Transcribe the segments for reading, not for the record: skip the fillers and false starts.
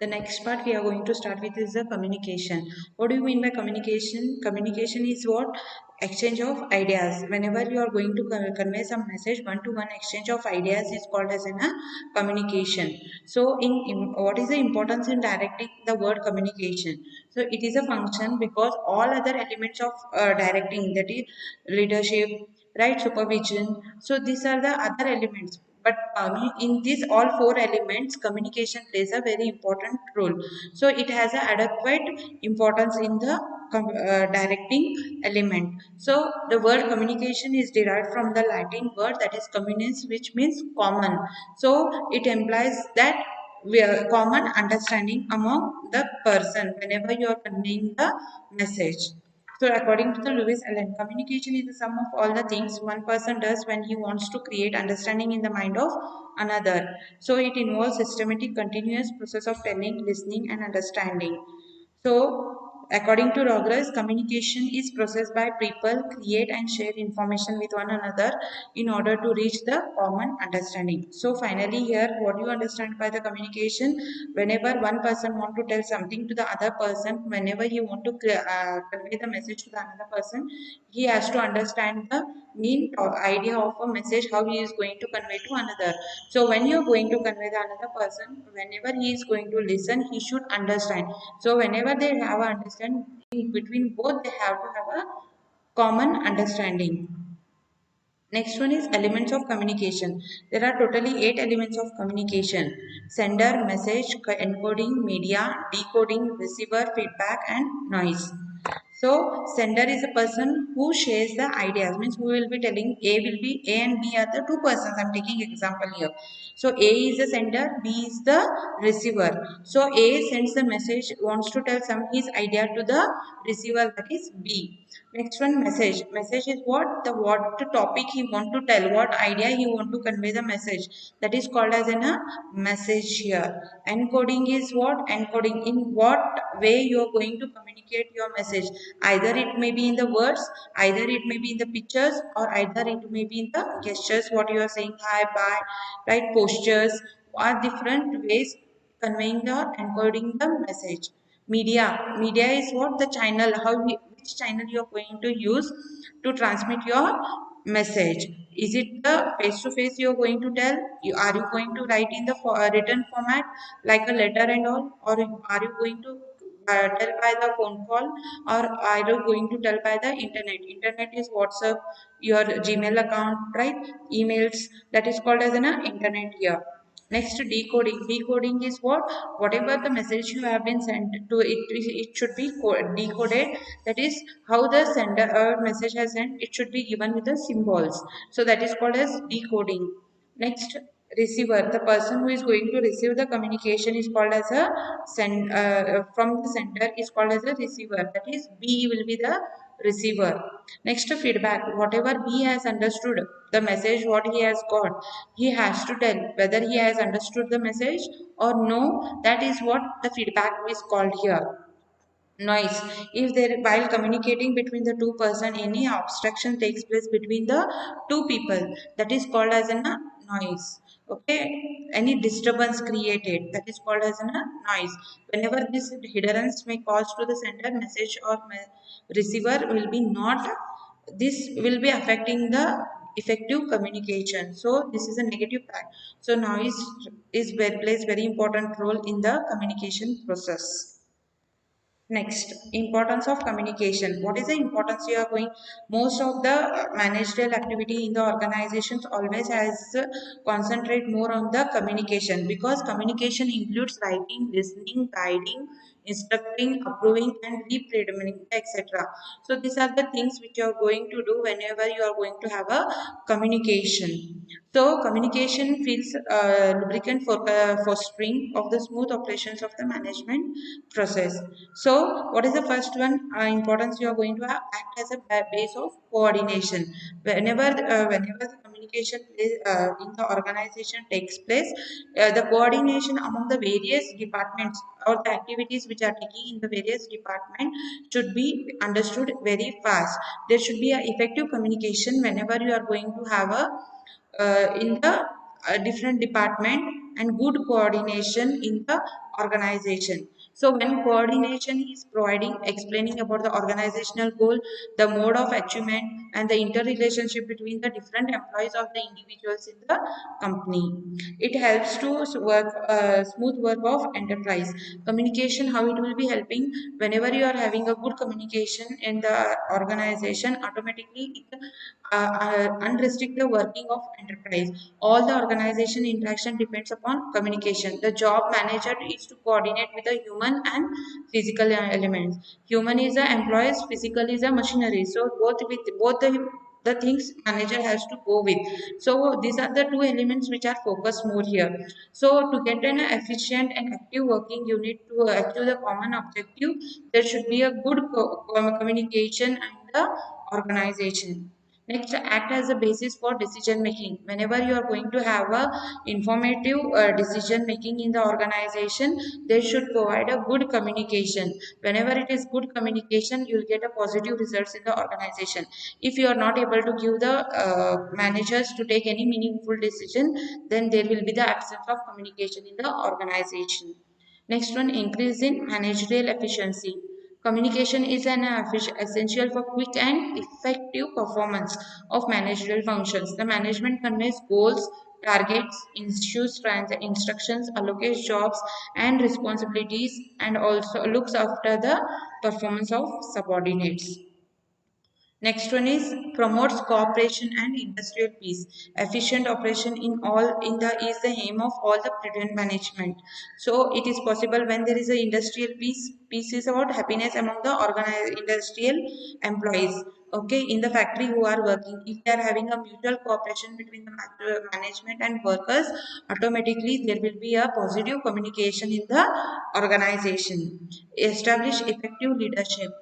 The next part we are going to start with is the communication. What do you mean by communication? Communication is what? Exchange of ideas. Whenever you are going to convey some message, one-to-one exchange of ideas is called as a communication. So, what is the importance in directing the word communication? So, it is a function because all other elements of directing, that is leadership, right, supervision. So, these are the other elements, but in these all four elements communication plays a very important role. So it has an adequate importance in the directing element. So the word communication is derived from the Latin word that is communis, which means common. So it implies that we are common understanding among the person whenever you are conveying the message. So, according to the Lewis Allen, communication is the sum of all the things one person does when he wants to create understanding in the mind of another. So, it involves systematic, continuous process of telling, listening, and understanding. So, according to Rogers, communication is processed by people create and share information with one another in order to reach the common understanding. So, finally, here, what you understand by the communication? Whenever one person want to tell something to the other person, whenever he want to convey the message to the another person, he has to understand the mean or idea of a message, how he is going to convey to another. So when you are going to convey the another person, whenever he is going to listen, he should understand. So whenever they have a understanding between both, they have to have a common understanding. Next one is elements of communication. There are totally 8 elements of communication: sender, message, encoding, media, decoding, receiver, feedback, and noise. So, sender is a person who shares the ideas, means who will be telling. A and B are the two persons. I'm taking example here. So, A is the sender, B is the receiver. So, A sends the message, wants to tell some his idea to the receiver, that is B. Next one, message. Message is what topic he want to tell, what idea he want to convey the message. That is called as a message here. Encoding is what? Encoding, in what way you are going to communicate your message. Either it may be in the words, either it may be in the pictures, or either it may be in the gestures. What you are saying, hi, bye, right? Postures are different ways conveying or encoding the message. Media is what? The channel, which channel you are going to use to transmit your message. Is it the face to face you are going to tell? Are you going to write in the written format like a letter and all, or are you going to tell by the phone call, or are you going to tell by the internet is WhatsApp, your Gmail account, right? Emails, that is called as an internet here. Next, decoding. Decoding is what? Whatever the message you have been sent to it, it should be decoded. That is how the sender message has sent. It should be given with the symbols. So that is called as decoding. Next, receiver. The person who is going to receive the communication is called as a from the sender is called as a receiver. That is B will be the receiver. Next, feedback. Whatever B has understood the message, what he has got, he has to tell whether he has understood the message or no. That is what the feedback is called here. Noise. If there, while communicating between the two person, any obstruction takes place between the two people, that is called as a noise. Okay, any disturbance created, that is called as a noise. Whenever this hindrance may cause to the sender message or receiver will be not, this will be affecting the effective communication. So this is a negative fact. So noise plays very important role in the communication process. Next, importance of communication. What is the importance you are going? Most of the managerial activity in the organizations always has concentrate more on the communication, because communication includes writing, listening, guiding, instructing, approving, and repredetermining, etc. So these are the things which you are going to do whenever you are going to have a communication. So communication feels lubricant for fostering of the smooth operations of the management process. So what is the first one? Importance you are going to have, act as a base of coordination. Whenever the communication in the organization takes place, the coordination among the various departments or the activities which are taking in the various departments should be understood very fast. There should be a effective communication whenever you are going to have a in the different department. and good coordination in the organization. So when coordination is providing, explaining about the organizational goal, the mode of achievement, and the interrelationship between the different employees of the individuals in the company. It helps to work smooth work of enterprise. Communication, how it will be helping, whenever you are having a good communication in the organization, automatically it unrestrict the working of enterprise. All the organization interaction depends upon communication. The job manager is to coordinate with the human and physical elements. Human is the employees, physical is the machinery. So both the things manager has to go with. So these are the two elements which are focused more here. So to get an efficient and active working unit to achieve the common objective, there should be a good communication and the organization. Next, act as a basis for decision making. Whenever you are going to have a informative decision making in the organization, they should provide a good communication. Whenever it is good communication, you will get a positive results in the organization. If you are not able to give the managers to take any meaningful decision, then there will be the absence of communication in the organization. Next one, increase in managerial efficiency. Communication is an essential for quick and effective performance of managerial functions. The management conveys goals, targets, issues, instructions, allocates jobs and responsibilities, and also looks after the performance of subordinates. Next one is promotes cooperation and industrial peace. Efficient operation in all in the is the aim of all the prudent management. So it is possible when there is a industrial peace. Peace is about happiness among the organized industrial employees. Okay, in the factory who are working, if they are having a mutual cooperation between the management and workers, automatically there will be a positive communication in the organization. Establish effective leadership.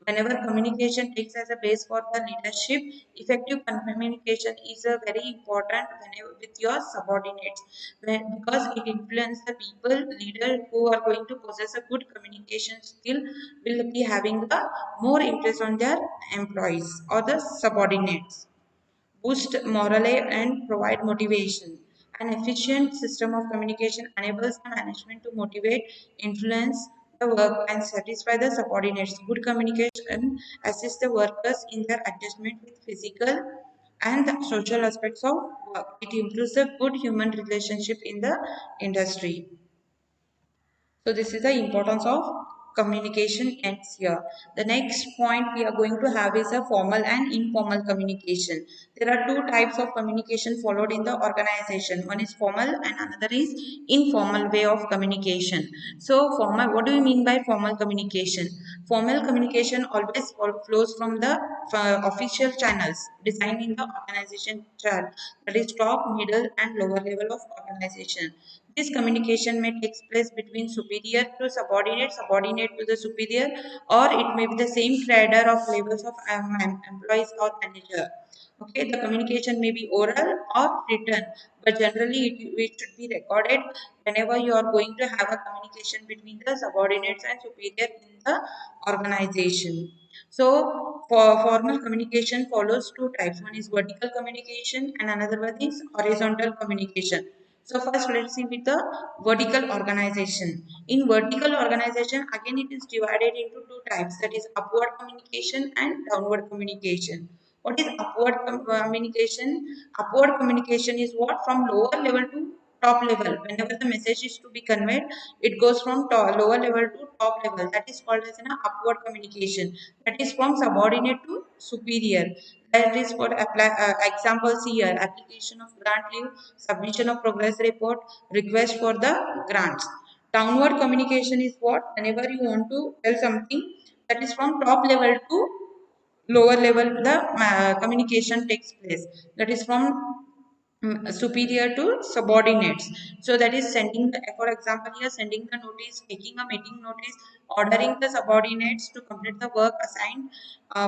Whenever communication takes as a base for the leadership, effective communication is a very important whenever with your subordinates, because it influences the people. Leader who are going to possess a good communication skill will be having a more interest on their employees or the subordinates. Boost morale and provide motivation. An efficient system of communication enables the management to motivate, influence the work, and satisfy the subordinates. Good communication assists the workers in their adjustment with physical and the social aspects of work. It improves the good human relationship in the industry. So this is the importance of communication ends here. The next point we are going to have is a formal and informal communication. There are two types of communication followed in the organization. One is formal and another is informal way of communication. So formal, what do you mean by formal communication? Formal communication always flows from the official channels designed in the organization chart, that is top, middle and lower level of organization. This communication may take place between superior to subordinate, subordinate to the superior, or it may be the same cadre of levels of employees or manager. Okay, the communication may be oral or written, but generally it should be recorded whenever you are going to have a communication between the subordinates and superior in the organization. So, for formal communication follows two types. One is vertical communication and another one is horizontal communication. So first let's see with the vertical organization. In vertical organization, again it is divided into two types, that is upward communication and downward communication. What is upward communication? Upward communication is what from lower level to top level. Whenever the message is to be conveyed, it goes from lower level to top level. That is called as an upward communication. That is from subordinate to superior. That is for examples here: application of grant leave, submission of progress report, request for the grants. Downward communication is what? Whenever you want to tell something, that is from top level to lower level, the communication takes place. That is from superior to subordinates. So that is sending the, for example here, sending the notice, taking a meeting notice, ordering the subordinates to complete the work assigned,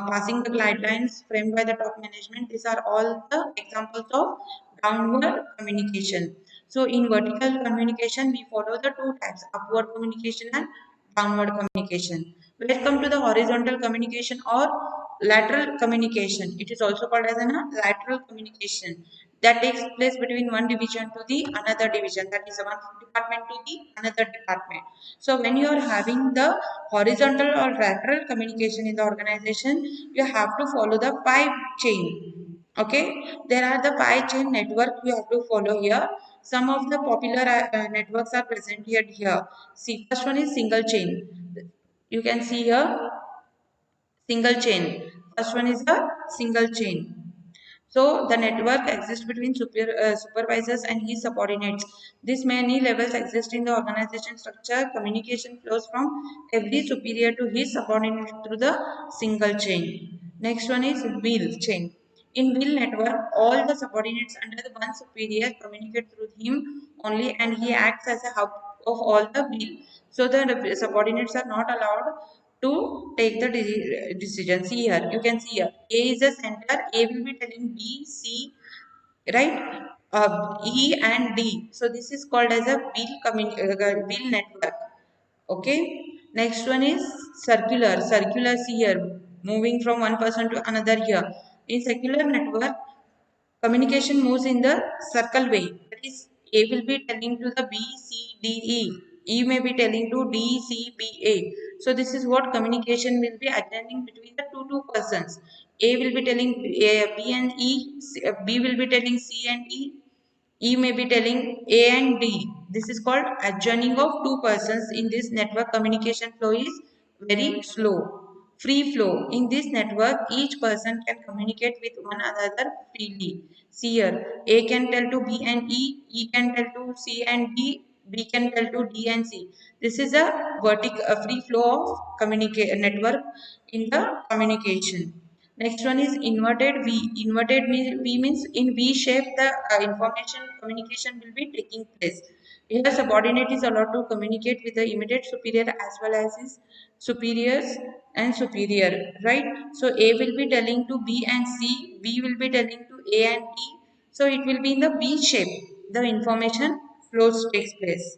passing the guidelines framed by the top management. These are all the examples of downward communication. So in vertical communication we follow the two types, upward communication and downward communication. Welcome to the horizontal communication or lateral communication. It is also called as a lateral communication. that takes place between one division to the another division, that is one department to the another department. So when you are having the horizontal or lateral communication in the organization, you have to follow the pipe chain. Okay, there are the pipe chain network you have to follow here. Some of the popular networks are presented here. See, first one is single chain. You can see here single chain. First one is the single chain. So the network exists between supervisors and his subordinates. These many levels exist in the organization structure. Communication flows from every superior to his subordinate through the single chain. Next one is wheel chain. In wheel network, all the subordinates under the one superior communicate through him only, and he acts as a hub of all the wheel. So the subordinates are not allowed to take the decision. See here, you can see here, A is a center, A will be telling B, C, right? E and D. So this is called as a wheel network. Okay. Next one is circular. Circular, see here, moving from one person to another here. In circular network, communication moves in the circle way. That is, A will be telling to the B, C, D, E. E may be telling to D, C, B, A. So this is what communication will be attending between the two persons. A will be telling B and E. B will be telling C and E. E may be telling A and D. This is called adjoining of two persons. In this network, communication flow is very slow. Free flow. In this network, each person can communicate with one another freely. See here, A can tell to B and E can tell to C and D, B can tell to D and C. This is a free flow of network in the communication. Next one is inverted V. V means in V shape the information communication will be taking place. Here subordinate is allowed to communicate with the immediate superior as well as his superiors and superior, right? So A will be telling to B and C, B will be telling to A and D. So it will be in the V shape. The information flows takes place.